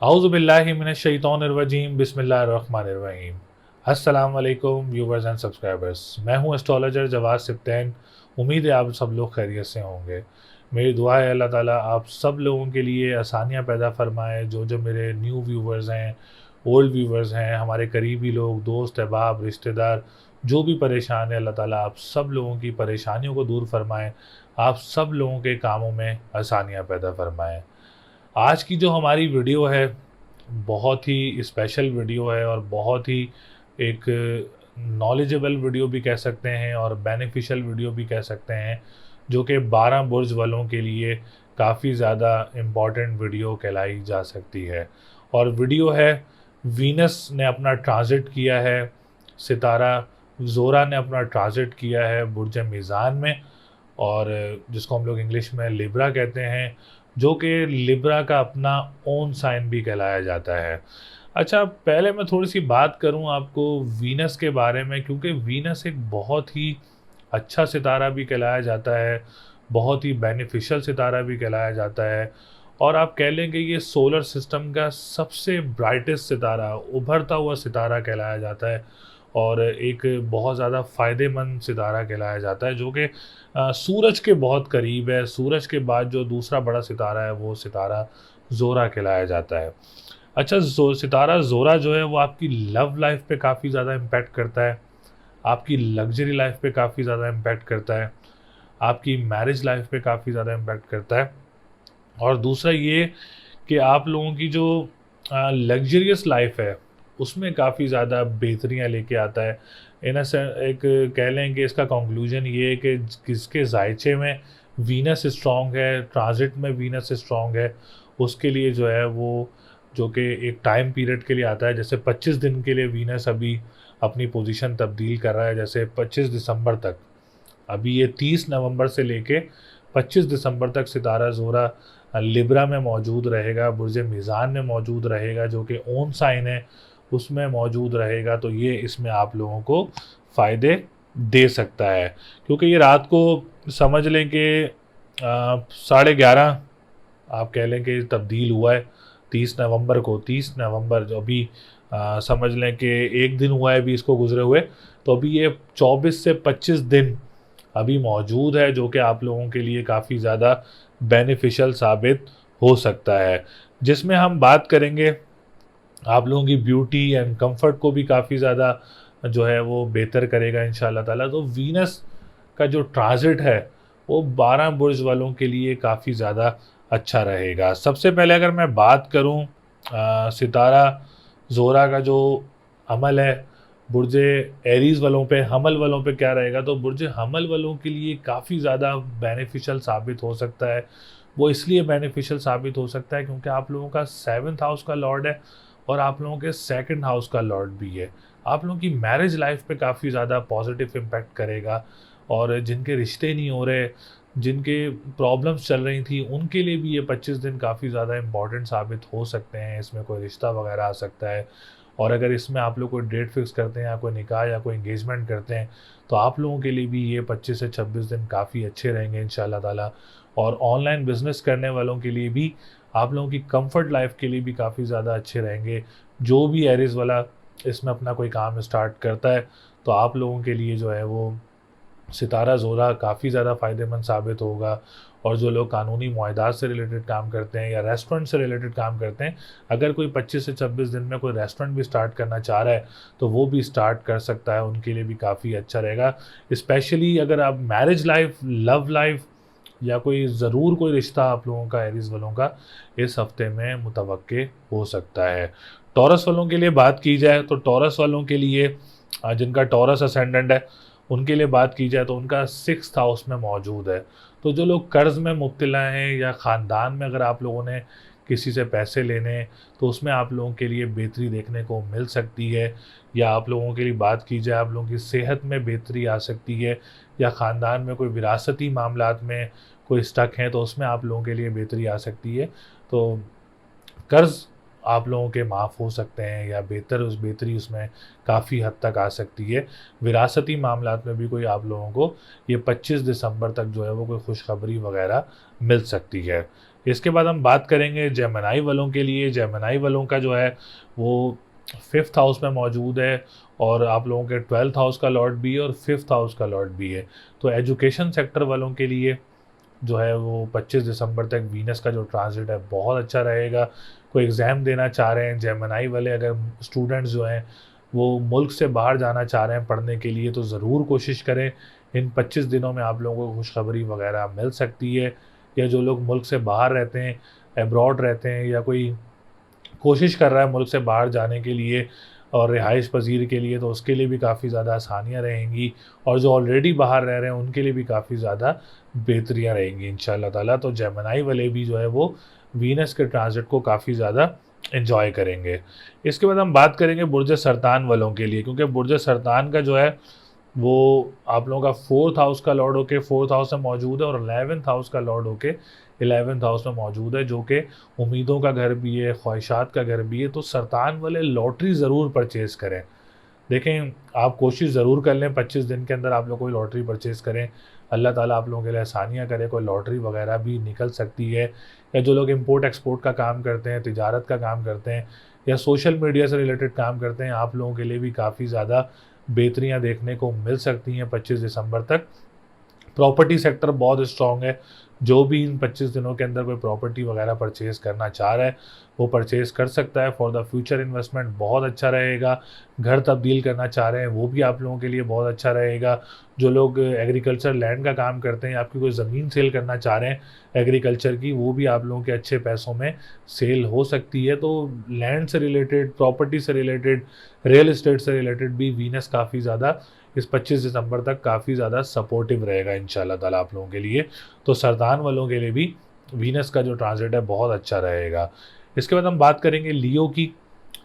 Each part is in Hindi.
औज़ुबिल्लाहि मिनश्शैतानिर्रजीम बिस्मिल्लाहिर्रहमानिर्रहीम। अस्सलाम वालेकुम व्यूवर्स एंड सब्सक्राइबर्स। मैं हूं एस्ट्रोलॉजर जवाद सिप्तैन। उम्मीद है आप सब लोग खैरियत से होंगे। मेरी दुआ है अल्लाह ताला आप सब लोगों के लिए आसानियां पैदा फरमाए। जो जो मेरे न्यू व्यूवर्स हैं, ओल्ड व्यूवर्स हैं, हमारे करीबी लोग, दोस्त अहबाब, रिश्तेदार जो भी परेशान है, अल्लाह ताला आप सब लोगों की परेशानियों को दूर फरमाए। आप सब लोगों के कामों में आसानियां पैदा फरमाएँ। आज की जो हमारी वीडियो है बहुत ही स्पेशल वीडियो है और बहुत ही एक नॉलेजेबल वीडियो भी कह सकते हैं और बेनिफिशियल वीडियो भी कह सकते हैं, जो कि 12 बुर्ज वालों के लिए काफ़ी ज़्यादा इम्पॉर्टेंट वीडियो कहलाई जा सकती है। और वीडियो है, वीनस ने अपना ट्रांजिट किया है, सितारा ज़ोरा ने अपना ट्रांजिट किया है बुर्ज मीज़ान में, और जिसको हम लोग इंग्लिश में लिब्रा कहते हैं, जो कि लिब्रा का अपना ओन साइन भी कहलाया जाता है। अच्छा, पहले मैं थोड़ी-सी बात करूँ आपको वीनस के बारे में, क्योंकि वीनस एक बहुत ही अच्छा सितारा भी कहलाया जाता है, बहुत ही बेनिफिशियल सितारा भी कहलाया जाता है, और आप कह लें कि ये सोलर सिस्टम का सबसे ब्राइटेस्ट सितारा, उभरता हुआ सितारा कहलाया जाता है, और एक बहुत ज़्यादा फ़ायदेमंद सितारा कहलाया जाता है, जो कि सूरज के बहुत करीब है। सूरज के बाद जो दूसरा बड़ा सितारा है वो सितारा ज़ोरा कहलाया जाता है। अच्छा, सितारा ज़ोरा जो है वो आपकी लव लाइफ पे काफ़ी ज़्यादा इम्पैक्ट करता है, आपकी लग्ज़री लाइफ पे काफ़ी ज़्यादा इम्पैक्ट करता है, आपकी मैरिज लाइफ पे काफ़ी ज़्यादा इम्पैक्ट करता है। और दूसरा ये कि आप लोगों की जो लग्ज़रियस लाइफ है, उसमें काफ़ी ज़्यादा बेहतरियाँ लेके आता है। एक कह लें कि इसका कंक्लूजन ये है कि किसके ज़ायचे में वीनस स्ट्रॉन्ग है, ट्रांज़िट में वीनस स्ट्रॉन्ग है, उसके लिए जो है वो, जो कि एक टाइम पीरियड के लिए आता है। जैसे 25 दिन के लिए वीनस अभी अपनी पोज़ीशन तब्दील कर रहा है, जैसे 25 दिसंबर तक। अभी ये 30 नवंबर से लेके 25 दिसंबर तक सितारा ज़ोरा लिब्रा में मौजूद रहेगा, बुर्ज मीज़ान में मौजूद रहेगा, जो कि ओन साइन है, उसमें मौजूद रहेगा। तो ये इसमें आप लोगों को फ़ायदे दे सकता है, क्योंकि ये रात को समझ लें कि 11:30 आप कह लें कि तब्दील हुआ है 30 नवंबर को। 30 नवंबर जो अभी समझ लें कि एक दिन हुआ है अभी इसको गुजरे हुए, तो अभी ये 24 से 25 दिन अभी मौजूद है, जो कि आप लोगों के लिए काफ़ी ज़्यादा बेनिफिशियल साबित हो सकता है, जिसमें हम बात करेंगे आप लोगों की ब्यूटी एंड कंफर्ट को भी काफ़ी ज़्यादा जो है वो बेहतर करेगा इंशाल्लाह ताला। तो वीनस का जो ट्रांजिट है वो 12 बुर्ज वालों के लिए काफ़ी ज़्यादा अच्छा रहेगा। सबसे पहले अगर मैं बात करूं सितारा ज़ोरा का जो अमल है बुर्ज एरीज़ वालों पे, हमल वालों पे क्या रहेगा, तो बुर्ज हमल वालों के लिए काफ़ी ज़्यादा बेनिफिशियल साबित हो सकता है। वो इसलिए बेनिफिशियल साबित हो सकता है क्योंकि आप लोगों का 7th हाउस का लॉर्ड है और आप लोगों के 2nd हाउस का लॉर्ड भी है। आप लोगों की मैरिज लाइफ पे काफ़ी ज़्यादा पॉजिटिव इम्पैक्ट करेगा, और जिनके रिश्ते नहीं हो रहे, जिनके प्रॉब्लम्स चल रही थी, उनके लिए भी ये 25 दिन काफ़ी ज़्यादा इम्पॉर्टेंट साबित हो सकते हैं। इसमें कोई रिश्ता वगैरह आ सकता है, और अगर इसमें आप लोग कोई डेट फिक्स करते हैं या कोई निकाह या कोई एंगेजमेंट करते हैं, तो आप लोगों के लिए भी ये 25 से 26 दिन काफ़ी अच्छे रहेंगे इंशाल्लाह ताला। और ऑनलाइन बिजनेस करने वालों के लिए भी, आप लोगों की कंफर्ट लाइफ के लिए भी काफ़ी ज़्यादा अच्छे रहेंगे। जो भी एरीज़ वाला इसमें अपना कोई काम स्टार्ट करता है, तो आप लोगों के लिए जो है वो सितारा ज़ोरा काफ़ी ज़्यादा फ़ायदेमंद साबित होगा। और जो लोग कानूनी मुआहदात से रिलेटेड काम करते हैं या रेस्टोरेंट से रिलेटेड काम करते हैं, अगर कोई 25 से 26 दिन में कोई रेस्टोरेंट भी स्टार्ट करना चाह रहा है, तो वो भी स्टार्ट कर सकता है, उनके लिए भी काफ़ी अच्छा रहेगा। स्पेशली अगर आप मैरिज लाइफ, लव लाइफ या कोई ज़रूर कोई रिश्ता आप लोगों का एरीज़ वालों का इस हफ़्ते में मुतवक्के हो सकता है। टॉरस वालों के लिए बात की जाए, तो टॉरस वालों के लिए जिनका टॉरस असेंडेंट है, उनके लिए बात की जाए तो उनका 6th हाउस में मौजूद है। तो जो लोग कर्ज़ में मुब्तला हैं, या ख़ानदान में अगर आप लोगों ने किसी से पैसे लेने, तो उसमें आप लोगों के लिए बेहतरी देखने को मिल सकती है। या आप लोगों के लिए बात की जाए, आप लोगों की सेहत में बेहतरी आ सकती है, या ख़ानदान में कोई विरासती मामलात में कोई स्टक हैं, तो उसमें आप लोगों के लिए बेहतरी आ सकती है। तो कर्ज़ आप लोगों के माफ़ हो सकते हैं, या बेहतरी उसमें काफ़ी हद तक आ सकती है। विरासती मामलात में भी कोई आप लोगों को ये 25 दिसंबर तक जो है वो कोई खुशखबरी वगैरह मिल सकती है। इसके बाद हम बात करेंगे जेमिनी वालों के लिए। जेमिनी वालों का जो है वो 5th हाउस में मौजूद है और आप लोगों के 12th हाउस का लॉर्ड भी है और 5th हाउस का लॉर्ड भी है। तो एजुकेशन सेक्टर वालों के लिए जो है वो 25 दिसंबर तक वीनस का जो ट्रांजिट है बहुत अच्छा रहेगा। कोई एग्ज़ाम देना चाह रहे हैं जेमिनी वाले, अगर स्टूडेंट्स जो हैं वो मुल्क से बाहर जाना चाह रहे हैं पढ़ने के लिए, तो ज़रूर कोशिश करें। इन 25 दिनों में आप लोगों को खुशखबरी वगैरह मिल सकती है। या जो लोग मुल्क से बाहर रहते हैं, अब्रॉड रहते हैं, या कोई कोशिश कर रहा है मुल्क से बाहर जाने के लिए और रिहाइश पजीर के लिए, तो उसके लिए भी काफ़ी ज़्यादा आसानियाँ रहेंगी। और जो ऑलरेडी बाहर रह रहे हैं उनके लिए भी काफ़ी ज़्यादा बेहतरियाँ रहेंगी इंशाल्लाह ताला। तो जेमिनी वाले भी जो है वो वीनस के ट्रांजिट को काफ़ी ज़्यादा एंजॉय करेंगे। इसके बाद हम बात करेंगे बुर्ज सरतान वालों के लिए, क्योंकि बुर्ज सरतान का जो है वो आप लोगों का 4th हाउस का लॉर्ड होके 4th हाउस में मौजूद है और 11th हाउस का लॉर्ड होके 11th हाउस में मौजूद है, जो कि उम्मीदों का घर भी है, ख्वाहिशात का घर भी है। तो सरतान वाले लॉटरी ज़रूर परचेज़ करें। देखें, आप कोशिश ज़रूर कर लें 25 दिन के अंदर आप लोग कोई लॉटरी परचेज़ करें। अल्लाह ताला आप लोगों के लिए आसानियाँ करे, कोई लॉटरी वगैरह भी निकल सकती है। या जो लोग इम्पोर्ट एक्सपोर्ट का काम करते हैं, तिजारत का काम करते हैं, या सोशल मीडिया से रिलेटेड काम करते हैं, आप लोगों के लिए भी काफ़ी ज़्यादा बेहतरियाँ देखने को मिल सकती हैं 25 दिसंबर तक। प्रॉपर्टी सेक्टर बहुत स्ट्रॉन्ग है। जो भी इन 25 दिनों के अंदर कोई प्रॉपर्टी वगैरह परचेज़ करना चाह रहा है वो परचेज़ कर सकता है। फॉर द फ्यूचर इन्वेस्टमेंट बहुत अच्छा रहेगा। घर तब्दील करना चाह रहे हैं वो भी आप लोगों के लिए बहुत अच्छा रहेगा। जो लोग एग्रीकल्चर लैंड का काम करते हैं, आपकी कोई ज़मीन सेल करना चाह रहे हैं एग्रीकल्चर की, वो भी आप लोगों के अच्छे पैसों में सेल हो सकती है। तो लैंड से रिलेटेड, प्रॉपर्टी से रिलेटेड, रियल एस्टेट से रिलेटेड भी वीनस काफ़ी ज़्यादा इस 25 दिसंबर तक काफ़ी ज़्यादा सपोर्टिव रहेगा इंशाल्लाह ताला आप लोगों के लिए। तो सरदान वालों के लिए भी वीनस का जो ट्रांजिट है बहुत अच्छा रहेगा। इसके बाद हम बात करेंगे लियो की।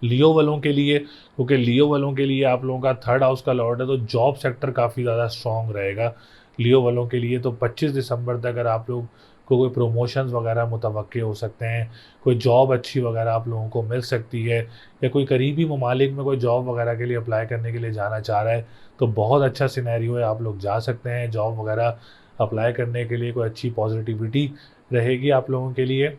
लियो वालों के लिए, क्योंकि लियो वालों के लिए आप लोगों का 3rd हाउस का लॉर्ड है, तो जॉब सेक्टर काफ़ी ज़्यादा स्ट्रॉन्ग रहेगा लियो वालों के लिए। तो 25 दिसंबर तक अगर आप लोग को कोई प्रमोशंस वगैरह मुतवक्के हो सकते हैं, कोई जॉब अच्छी वगैरह आप लोगों को मिल सकती है, या कोई करीबी ममालिक में कोई जॉब वगैरह के लिए अप्लाई करने के लिए जाना चाह रहा है, तो बहुत अच्छा सिनेरियो है, आप लोग जा सकते हैं जॉब वगैरह अप्लाई करने के लिए। कोई अच्छी पॉजिटिविटी रहेगी आप लोगों के लिए।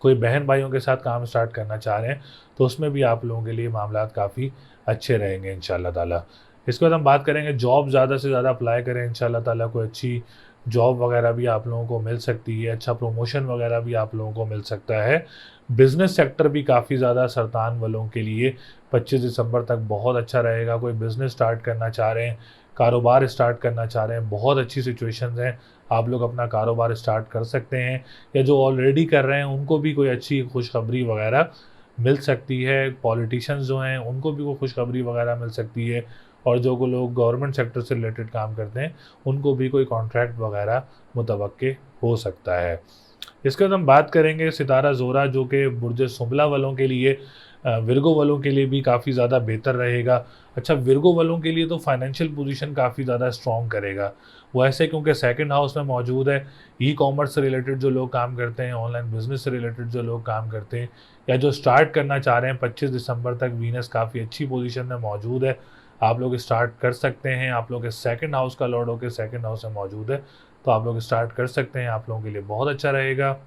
कोई बहन भाइयों के साथ काम स्टार्ट करना चाह रहे हैं तो उसमें भी आप लोगों के लिए मामलात काफ़ी अच्छे रहेंगे इंशाल्लाह ताला। इसके बाद हम बात करेंगे जॉब ज़्यादा से ज़्यादा अप्लाई करें इंशाल्लाह ताला। कोई अच्छी जॉब वगैरह भी आप लोगों को मिल सकती है, अच्छा प्रमोशन वगैरह भी आप लोगों को मिल सकता है। बिज़नेस सेक्टर भी काफ़ी ज़्यादा सरतान वालों के लिए 25 दिसंबर तक बहुत अच्छा रहेगा। कोई बिज़नेस स्टार्ट करना चाह रहे हैं, कारोबार स्टार्ट करना चाह रहे हैं, बहुत अच्छी सिचुएशंस हैं, आप लोग अपना कारोबार स्टार्ट कर सकते हैं। या जो ऑलरेडी कर रहे हैं उनको भी कोई अच्छी खुशखबरी वगैरह मिल सकती है। पॉलिटिशियंस जो हैं उनको भी वो खुशखबरी वगैरह मिल सकती है। और जो को लोग गवर्नमेंट सेक्टर से रिलेटेड काम करते हैं उनको भी कोई कॉन्ट्रैक्ट वगैरह मुतवक्के हो सकता है। इसके बाद हम बात करेंगे सितारा ज़ोरा, जो कि बुर्ज सुंबला वालों के लिए, विर्गो वालों के लिए भी काफ़ी ज़्यादा बेहतर रहेगा। अच्छा, विर्गो वालों के लिए तो फाइनेंशियल पोजीशन काफ़ी ज़्यादा स्ट्रॉन्ग करेगा वो, ऐसे क्योंकि 2nd हाउस में मौजूद है। ई कॉमर्स से रिलेटेड जो लोग काम करते हैं, ऑनलाइन बिजनेस से रिलेटेड जो लोग काम करते हैं, या जो स्टार्ट करना चाह रहे हैं 25 दिसंबर तक, वीनस काफ़ी अच्छी पोजीशन में मौजूद है। आप लोग स्टार्ट कर सकते हैं। आप लोग के 2nd हाउस का लॉर्ड होकर 2nd हाउस में मौजूद है, तो आप लोग स्टार्ट कर सकते हैं, आप लोगों के लिए बहुत अच्छा रहेगा।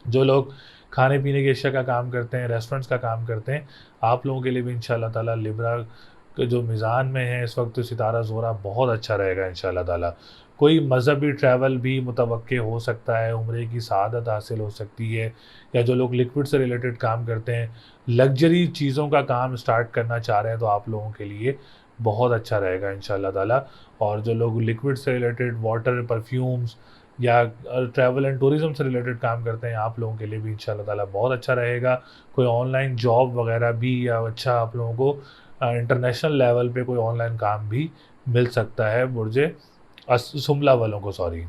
जो लोग खाने पीने की अशिया का काम करते हैं, रेस्टोरेंट्स का काम करते हैं, आप लोगों के लिए भी इंशाल्लाह ताला लिब्रा के जो मीज़ान में है इस वक्त, सितारा ज़ोरा बहुत अच्छा रहेगा इंशाल्लाह ताला। कोई मज़हबी ट्रैवल भी मुतवक्के हो सकता है, उम्रे की सआदत हासिल हो सकती है। या जो लोग लिक्विड से रिलेटेड काम करते हैं, लग्जरी चीज़ों का काम स्टार्ट करना चाह रहे हैं, तो आप लोगों के लिए बहुत अच्छा रहेगा इंशाल्लाह ताला। और जो लोग लिक्विड से रिलेटेड, वाटर, परफ्यूम्स या ट्रैवल एंड टूरिज़्म से रिलेटेड काम करते हैं, आप लोगों के लिए भी इंशाल्लाह ताला बहुत अच्छा रहेगा। कोई ऑनलाइन जॉब वगैरह भी, या अच्छा आप लोगों को इंटरनेशनल लेवल पे कोई ऑनलाइन काम भी मिल सकता है बुर्ज सुमला वालों को, सॉरी।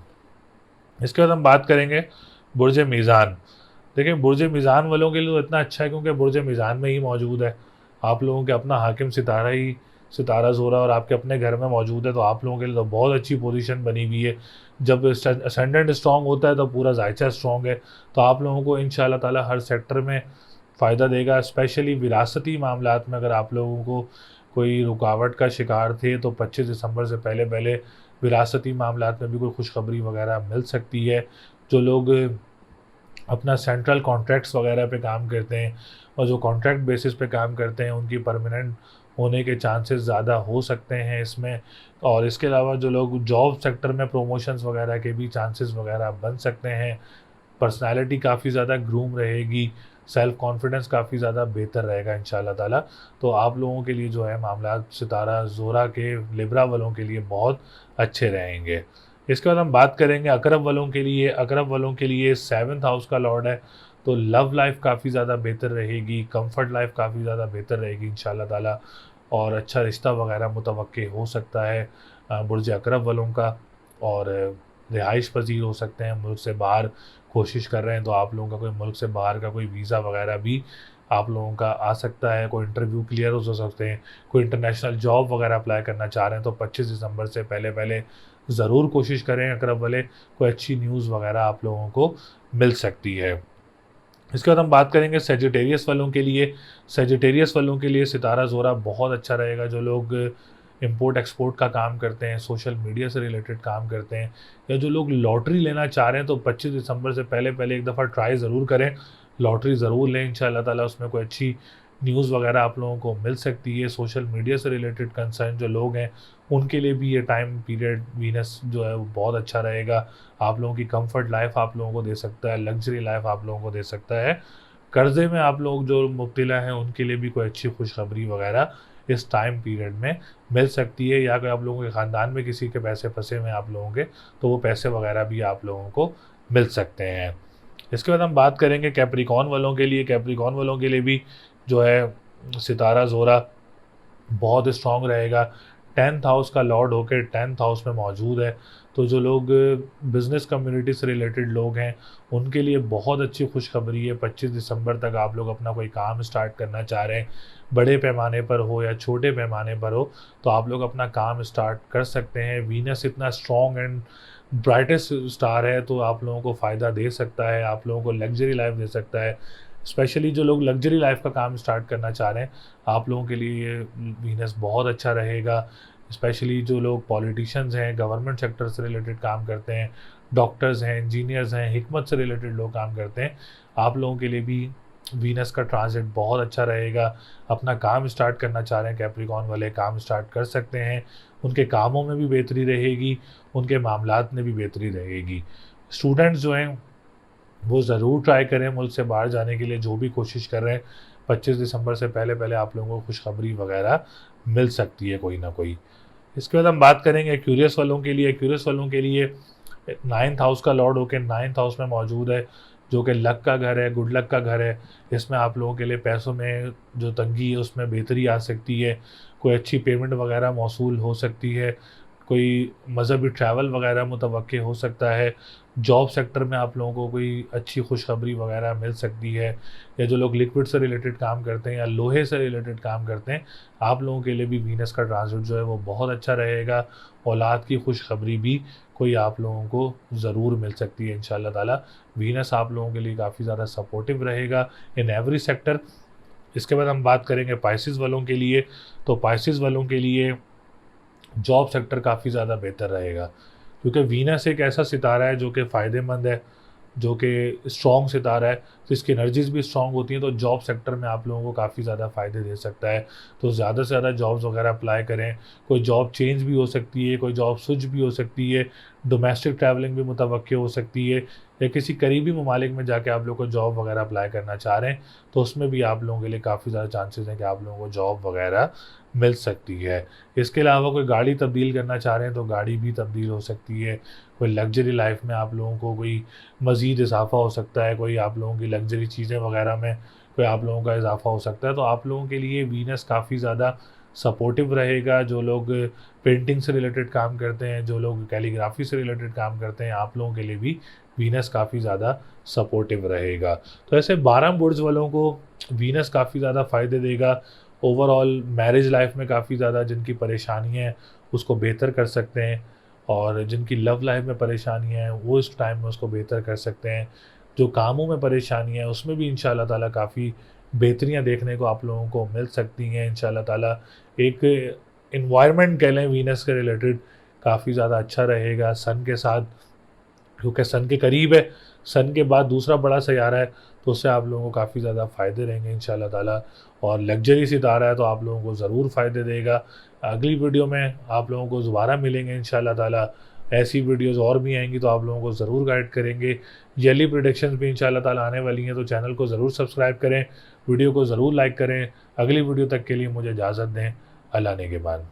इसके बाद हम बात करेंगे बुर्ज मीज़ान। देखिए, बुर्ज मीज़ान वालों के लिए तो इतना अच्छा है क्योंकि बुर्ज मीज़ान में ही मौजूद है। आप लोगों के अपना हाकिम सितारा ही सितारा ज़ोरा और आपके अपने घर में मौजूद है, तो आप लोगों के लिए तो बहुत अच्छी पोजीशन बनी हुई है। जब असेंडेंट स्ट्रॉन्ग होता है तो पूरा जायचा स्ट्रॉन्ग है। तो आप लोगों को इंशाल्लाह ताला हर सेक्टर में फ़ायदा देगा। स्पेशली विरासती मामलात में अगर आप लोगों को कोई रुकावट का शिकार थे, तो 25 दिसंबर से पहले पहले विरासती मामलात में भी कोई खुशखबरी वगैरह मिल सकती है। जो लोग अपना सेंट्रल कॉन्ट्रैक्ट्स वगैरह पे काम करते हैं, और जो कॉन्ट्रैक्ट बेसिस पे काम करते हैं उनकी परमानेंट होने के चांसेस ज़्यादा हो सकते हैं इसमें। और इसके अलावा जो लोग जॉब सेक्टर में प्रमोशंस वगैरह के भी चांसेस वगैरह बन सकते हैं। पर्सनैलिटी काफ़ी ज़्यादा ग्रूम रहेगी, सेल्फ कॉन्फिडेंस काफ़ी ज़्यादा बेहतर रहेगा इंशाल्लाह ताला। तो आप लोगों के लिए जो है मामला सितारा ज़ोरा के लिब्रा वालों के लिए बहुत अच्छे रहेंगे। इसके बाद हम बात करेंगे अकरब वालों के लिए। अकरब वालों के लिए 7th हाउस का लॉर्ड है, तो लव लाइफ काफ़ी ज़्यादा बेहतर रहेगी, कंफर्ट लाइफ काफ़ी ज़्यादा बेहतर रहेगी इंशाल्लाह ताला, और अच्छा रिश्ता वगैरह मुतवक्के हो सकता है बुर्ज अकरब वालों का। और रिहाइश पजीर हो सकते हैं, मुल्क से बाहर कोशिश कर रहे हैं तो आप लोगों का कोई मुल्क से बाहर का कोई वीज़ा वगैरह भी आप लोगों का आ सकता है, कोई इंटरव्यू क्लियर हो सकते हैं, कोई इंटरनेशनल जॉब वगैरह अप्लाई करना चाह रहे हैं तो 25 दिसंबर से पहले पहले ज़रूर कोशिश करें अकरब वाले, कोई अच्छी न्यूज़ वगैरह आप लोगों को मिल सकती है। इसके बाद हम बात करेंगे सेजिटेरियस वालों के लिए। सेजिटेरियस वालों के लिए सितारा ज़ोरा बहुत अच्छा रहेगा। जो लोग इंपोर्ट एक्सपोर्ट का काम करते हैं, सोशल मीडिया से रिलेटेड काम करते हैं, या जो लोग लॉटरी लेना चाह रहे हैं तो 25 दिसंबर से पहले पहले एक दफ़ा ट्राई ज़रूर करें, लॉटरी ज़रूर लें इंशाल्लाह ताला। उसमें कोई अच्छी न्यूज़ वगैरह आप लोगों को मिल सकती है। सोशल मीडिया से रिलेटेड कंसर्न जो लोग हैं उनके लिए भी ये टाइम पीरियड वीनस जो है वो बहुत अच्छा रहेगा। आप लोगों की कंफर्ट लाइफ आप लोगों को दे सकता है, लग्जरी लाइफ आप लोगों को दे सकता है। कर्ज़े में आप लोग जो मुब्तला हैं उनके लिए भी कोई अच्छी खुशखबरी वगैरह इस टाइम पीरियड में मिल सकती है, या अगर आप लोगों के ख़ानदान में किसी के पैसे फंसे हुए हैं आप लोगों के, तो वो पैसे वगैरह भी आप लोगों को मिल सकते हैं। इसके बाद हम बात करेंगे कैप्रिकॉन वालों के लिए। कैप्रिकॉन वालों के लिए भी जो है सितारा ज़ोरा बहुत स्ट्रॉन्ग रहेगा। 10th हाउस का लॉर्ड होकर 10th हाउस में मौजूद है, तो जो लोग बिज़नेस कम्युनिटी से रिलेटेड लोग हैं उनके लिए बहुत अच्छी खुशखबरी है। 25 दिसंबर तक आप लोग अपना कोई काम स्टार्ट करना चाह रहे हैं, बड़े पैमाने पर हो या छोटे पैमाने पर हो, तो आप लोग अपना काम स्टार्ट कर सकते हैं। वीनस इतना स्ट्रॉन्ग एंड ब्राइटेस्ट स्टार है तो आप लोगों को फ़ायदा दे सकता है, आप लोगों को लग्जरी लाइफ दे सकता है। स्पेशली जो लोग लग्जरी लाइफ का काम स्टार्ट करना चाह रहे हैं आप लोगों के लिए ये वीनस बहुत अच्छा रहेगा। स्पेशली जो लोग पॉलिटिशियंस हैं, गवर्नमेंट सेक्टर से रिलेटेड काम करते हैं, डॉक्टर्स हैं, इंजीनियर्स हैं, हिकमत से रिलेटेड लोग काम करते हैं, आप लोगों के लिए भी वीनस का ट्रांजिट बहुत अच्छा रहेगा। अपना काम स्टार्ट करना चाह रहे हैं कैप्रिकॉन वाले, काम स्टार्ट कर सकते हैं। उनके कामों में भी बेहतरी रहेगी, उनके मामलात में भी बेहतरी रहेगी। स्टूडेंट्स जो हैं वो ज़रूर ट्राई करें मुल्क से बाहर जाने के लिए, जो भी कोशिश कर रहे हैं 25 दिसंबर से पहले पहले आप लोगों को खुशखबरी वगैरह मिल सकती है कोई ना कोई। इसके बाद हम बात करेंगे एक्यूरियस वालों के लिए। एक्यूरियस वालों के लिए 9th हाउस का लॉर्ड होकर 9th हाउस में मौजूद है, जो कि लक का घर है, गुड लक का घर है। इसमें आप लोगों के लिए पैसों में जो तंगी है उसमें बेहतरी आ सकती है, कोई अच्छी पेमेंट वगैरह मौसूल हो सकती है, कोई मज़हबी ट्रैवल वगैरह मुतवक्के हो सकता है। जॉब सेक्टर में आप लोगों को कोई अच्छी खुशखबरी वगैरह मिल सकती है, या जो लोग लिक्विड से रिलेटेड काम करते हैं या लोहे से रिलेटेड काम करते हैं आप लोगों के लिए भी वीनस का ट्रांजिट जो है वो बहुत अच्छा रहेगा। औलाद की खुशखबरी भी कोई आप लोगों को ज़रूर मिल सकती है इंशाल्लाह ताला। वीनस आप लोगों के लिए काफ़ी ज़्यादा सपोर्टिव रहेगा इन एवरी सेक्टर। इसके बाद हम बात करेंगे पाइसिस वालों के लिए। तो पाइसिस वालों के लिए जॉब सेक्टर काफ़ी ज़्यादा बेहतर रहेगा, क्योंकि वीनस एक ऐसा सितारा है जो कि फ़ायदेमंद है, जो कि स्ट्रॉन्ग सितारा है, तो इसकी एनर्जीज़ भी स्ट्रॉन्ग होती हैं, तो जॉब सेक्टर में आप लोगों को काफ़ी ज़्यादा फ़ायदे दे सकता है। तो ज़्यादा से ज़्यादा जॉब्स वगैरह अप्लाई करें। कोई जॉब चेंज भी हो सकती है, कोई जॉब स्विच भी हो सकती है, डोमेस्टिक ट्रैवलिंग भी मुतवक्के हो सकती है, या किसी करीबी ममालिक में जाके आप लोग को जॉब वगैरह अप्लाई करना चाह रहे हैं तो उसमें भी आप लोगों के लिए काफ़ी ज़्यादा चांसेस हैं कि आप लोगों को जॉब वगैरह मिल सकती है। इसके अलावा कोई गाड़ी तब्दील करना चाह रहे हैं तो गाड़ी भी तब्दील हो सकती है। कोई लग्जरी लाइफ में आप लोगों को कोई मज़ीद इजाफ़ा हो सकता है, कोई आप लोगों की लग्जरी चीज़ें वगैरह में कोई आप लोगों का इजाफ़ा हो सकता है। तो आप लोगों के लिए वीनस काफ़ी ज़्यादा सपोर्टिव रहेगा। जो लोग पेंटिंग से रिलेटेड काम करते हैं, जो लोग कैलीग्राफी से रिलेटेड काम करते हैं, आप लोगों के लिए भी वीनस काफ़ी ज़्यादा सपोर्टिव रहेगा। तो ऐसे 12 बुर्ज वालों को वीनस काफ़ी ज़्यादा फ़ायदे देगा। ओवरऑल मैरिज लाइफ में काफ़ी ज़्यादा जिनकी परेशानियाँ हैं उसको बेहतर कर सकते हैं, और जिनकी लव लाइफ में परेशानियाँ हैं वो इस टाइम में उसको बेहतर कर सकते हैं। जो कामों में परेशानियाँ हैं उसमें भी इंशाल्लाह ताला काफ़ी बेहतरियाँ देखने को आप लोगों को मिल सकती हैं इंशाल्लाह ताला। एक एनवायरनमेंट कह लें वीनस के रिलेटेड काफ़ी ज़्यादा अच्छा रहेगा। सन के साथ क्योंकि सन के करीब है, सन के बाद दूसरा बड़ा सैयारा है, तो उससे आप लोगों को काफ़ी ज़्यादा फ़ायदे रहेंगे इंशाल्लाह ताला। और लग्जरी सितारा है तो आप लोगों को ज़रूर फ़ायदे देगा। अगली वीडियो में आप लोगों को दोबारा मिलेंगे इंशाल्लाह ताला। ऐसी वीडियोस और भी आएंगी तो आप लोगों को ज़रूर गाइड करेंगे। येली प्रेडिक्शंस भी इंशाल्लाह ताला आने वाली हैं, तो चैनल को ज़रूर सब्सक्राइब करें, वीडियो को ज़रूर लाइक करें। अगली वीडियो तक के लिए मुझे इजाज़त दें। अल्लाह ने के बाद।